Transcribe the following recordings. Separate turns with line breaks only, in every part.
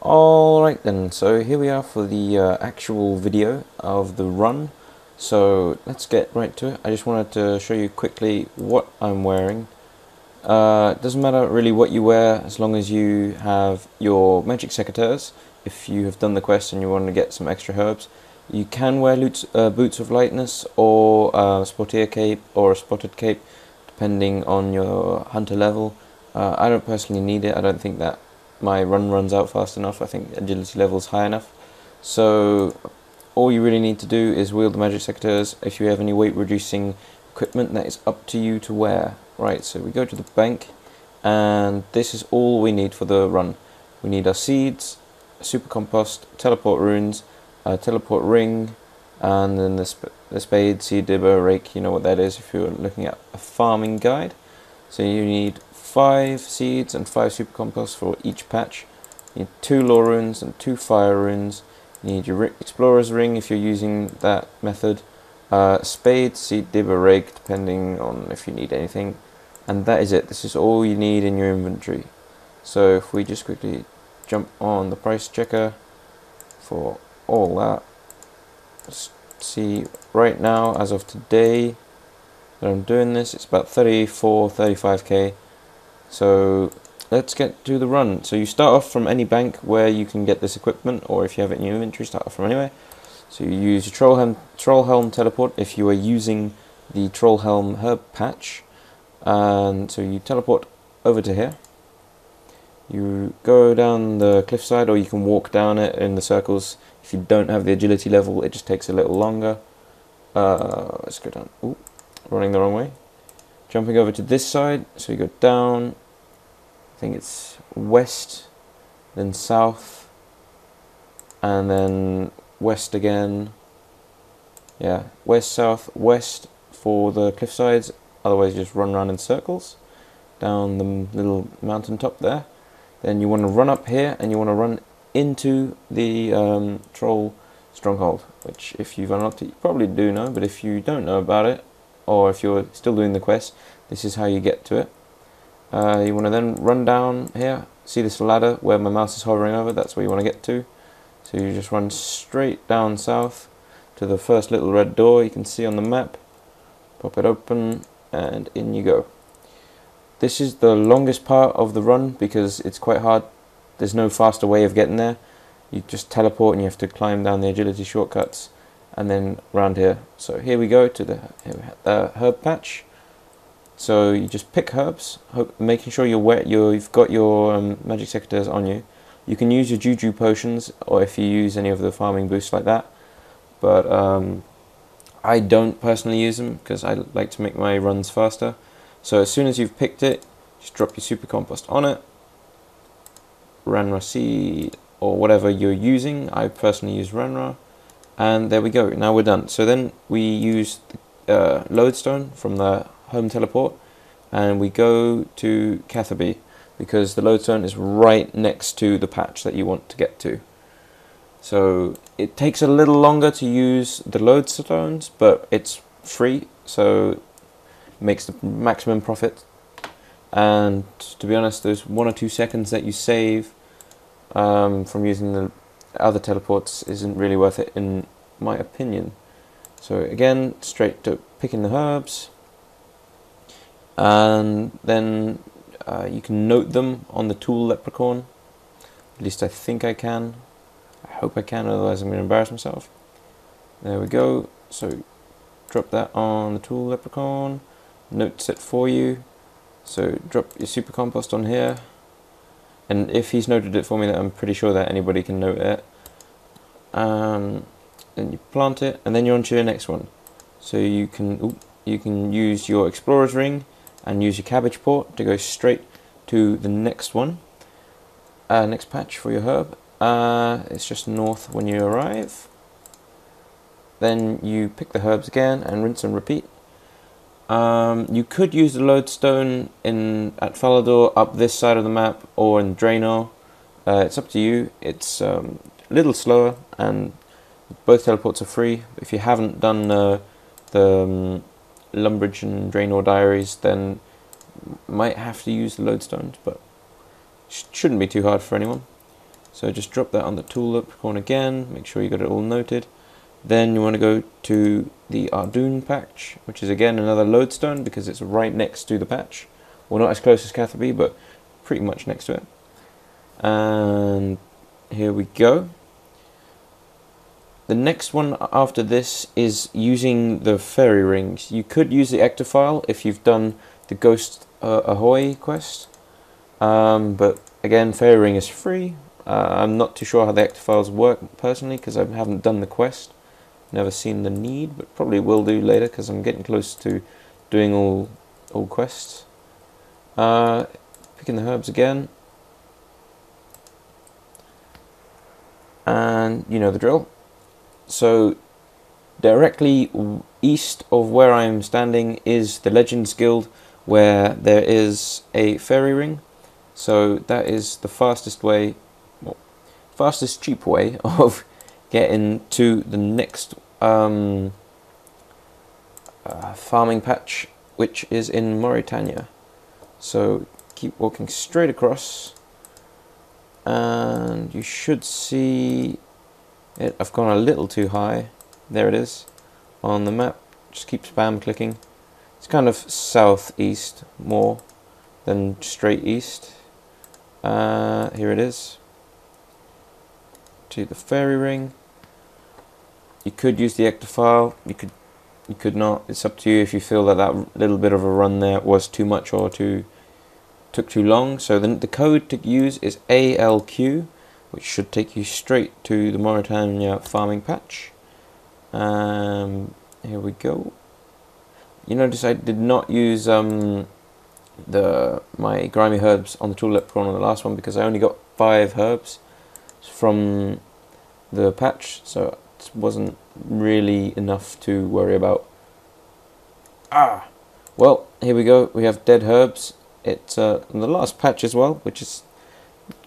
Alright then, so here we are for the actual video of the run. So let's get right to it. I just wanted to show you quickly what I'm wearing. It doesn't matter really what you wear as long as you have your magic secateurs. If you have done the quest and you want to get some extra herbs, you can wear boots of lightness or a spottier cape or a spotted cape depending on your hunter level. I don't personally need it. I don't think that my run runs out fast enough. I think agility level is high enough. So all you really need to do is wield the magic secateurs. If you have any weight reducing equipment, that is up to you to wear. Right, so we go to the bank, and this is all we need for the run. We need our seeds, super compost, teleport runes, a teleport ring, and then the spade, seed dibber, rake. You know what that is if you're looking at a farming guide. So you need 5 seeds and 5 super compost for each patch. You need 2 lore runes and 2 fire runes. You need your explorer's ring if you're using that method. Spade, seed dibber, rake, depending on if you need anything. And that is it. This is all you need in your inventory. So if we just quickly jump on the price checker for all that, let's see right now as of today that I'm doing this, it's about 35k. So let's get to the run. So you start off from any bank where you can get this equipment, or if you have it in your inventory, start off from anywhere. So you use your Trollhelm teleport if you are using the Trollhelm herb patch. And so you teleport over to here. You go down the cliffside, or you can walk down it in the circles. If you don't have the agility level, it just takes a little longer. Let's go down. Ooh, running the wrong way. Jumping over to this side, so you go down, I think it's west, then south, and then west again. Yeah, west, south, west for the cliff sides, otherwise you just run around in circles, down the little mountain top there. Then you want to run up here, and you want to run into the troll stronghold, which if you've unlocked it, you probably do know, but if you don't know about it, or if you're still doing the quest, this is how you get to it. You want to then run down here, see this ladder where my mouse is hovering over, that's where you want to get to. So you just run straight down south to the first little red door you can see on the map, pop it open, and in you go. This is the longest part of the run because it's quite hard. There's no faster way of getting there. You just teleport and you have to climb down the agility shortcuts and then round here. So here we go to the herb patch. So you just pick herbs, making sure you've got your magic secateurs on you. You can use your juju potions, or if you use any of the farming boosts like that. But I don't personally use them because I like to make my runs faster. So as soon as you've picked it, just drop your super compost on it, Ranarr seed, or whatever you're using. I personally use Ranarr. And there we go, now we're done. So then we use the lodestone from the home teleport, and we go to Catherby, because the lodestone is right next to the patch that you want to get to. So it takes a little longer to use the lodestones, but it's free, so it makes the maximum profit. And to be honest, there's 1 or 2 seconds that you save from using the other teleports isn't really worth it in my opinion. So again, straight to picking the herbs, and then you can note them on the tool leprechaun. At least I think I can. I hope I can, otherwise I'm going to embarrass myself. There we go. So drop that on the tool leprechaun, notes it for you. So drop your super compost on here, and if he's noted it for me, then I'm pretty sure that anybody can note it. Then you plant it, and then you're on to your next one. So you can use your explorer's ring and use your cabbage port to go straight to the next one, next patch for your herb. It's just north when you arrive. Then you pick the herbs again and rinse and repeat. You could use the lodestone at Falador up this side of the map, or in Ranarr. It's up to you. It's a little slower, and both teleports are free. If you haven't done the Lumbridge and Ranarr diaries, then you might have to use the lodestones, but shouldn't be too hard for anyone. So just drop that on the tool leprechaun again, make sure you got it all noted. Then you want to go to the Ardougne patch, which is again another lodestone because it's right next to the patch. Well, not as close as Catherby, but pretty much next to it. And here we go. The next one after this is using the fairy rings. You could use the ectophile if you've done the Ghost Ahoy quest, but again, fairy ring is free. I'm not too sure how the ectophiles work personally because I haven't done the quest, never seen the need, but probably will do later because I'm getting close to doing all quests. Picking the herbs again, and you know the drill. So directly east of where I'm standing is the Legends Guild, where there is a fairy ring. So that is the fastest way, well, fastest cheap way of getting to the next farming patch, which is in Morytania. So keep walking straight across, and you should see it. I've gone a little too high. There it is on the map. Just keep spam clicking. It's kind of southeast more than straight east. Here it is. To the fairy ring. You could use the ectophile. You could not. It's up to you if you feel that that little bit of a run there was too much or took too long. So the code to use is ALQ, which should take you straight to the Morytania farming patch. Here we go. You notice I did not use my grimy herbs on the tool leprechaun on the last one because I only got 5 herbs from the patch, so it wasn't really enough to worry about. Well, here we go. We have dead herbs. It's the last patch as well, which is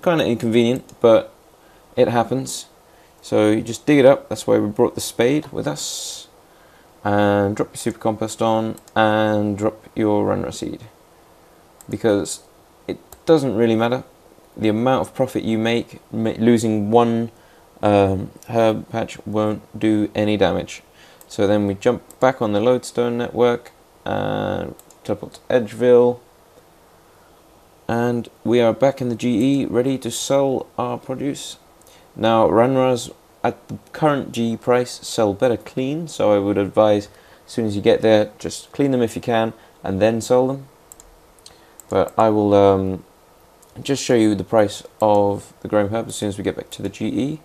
kind of inconvenient, but it happens. So you just dig it up. That's why we brought the spade with us. And drop your super compost on and drop your Ranarr seed, because it doesn't really matter the amount of profit you make. Losing one herb patch won't do any damage. So then we jump back on the lodestone network and teleport to Edgeville, and we are back in the GE ready to sell our produce. Now Ranarr's at the current GE price sell better clean, so I would advise as soon as you get there just clean them if you can and then sell them. But I will just show you the price of the grime herb as soon as we get back to the GE,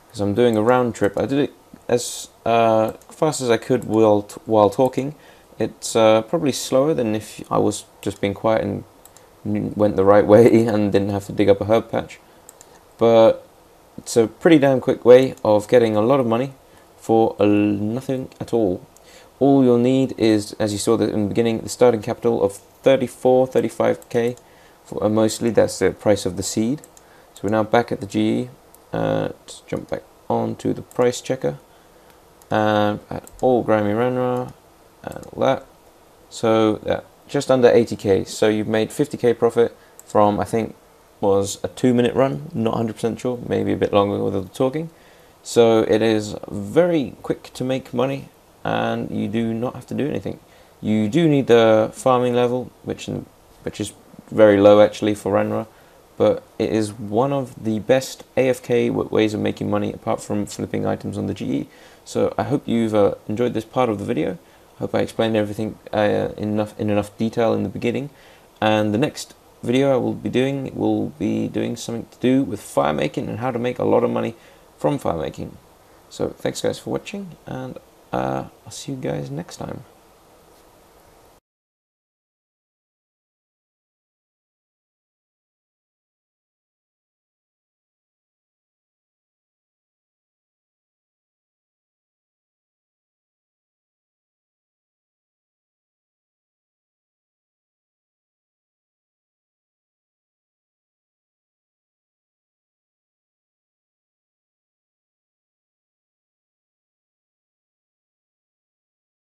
because I'm doing a round trip. I did it as fast as I could while talking. It's probably slower than if I was just being quiet and went the right way and didn't have to dig up a herb patch, but it's a pretty damn quick way of getting a lot of money for nothing at all. All you'll need is, as you saw in the beginning, the starting capital of 35k. Mostly that's the price of the seed. So we're now back at the GE. Let's jump back onto the price checker and at all grimy Ranarr and all that. So yeah, just under 80k. So you've made 50k profit from, I think, was a 2-minute run, not 100% sure, maybe a bit longer with the talking. So it is very quick to make money, and you do not have to do anything. You do need the farming level, which is very low actually for Ranarr, but it is one of the best AFK ways of making money apart from flipping items on the GE. So I hope you've enjoyed this part of the video. I hope I explained everything in enough detail in the beginning, and the next video I will be doing something to do with fire making and how to make a lot of money from fire making. So thanks guys for watching, and I'll see you guys next time.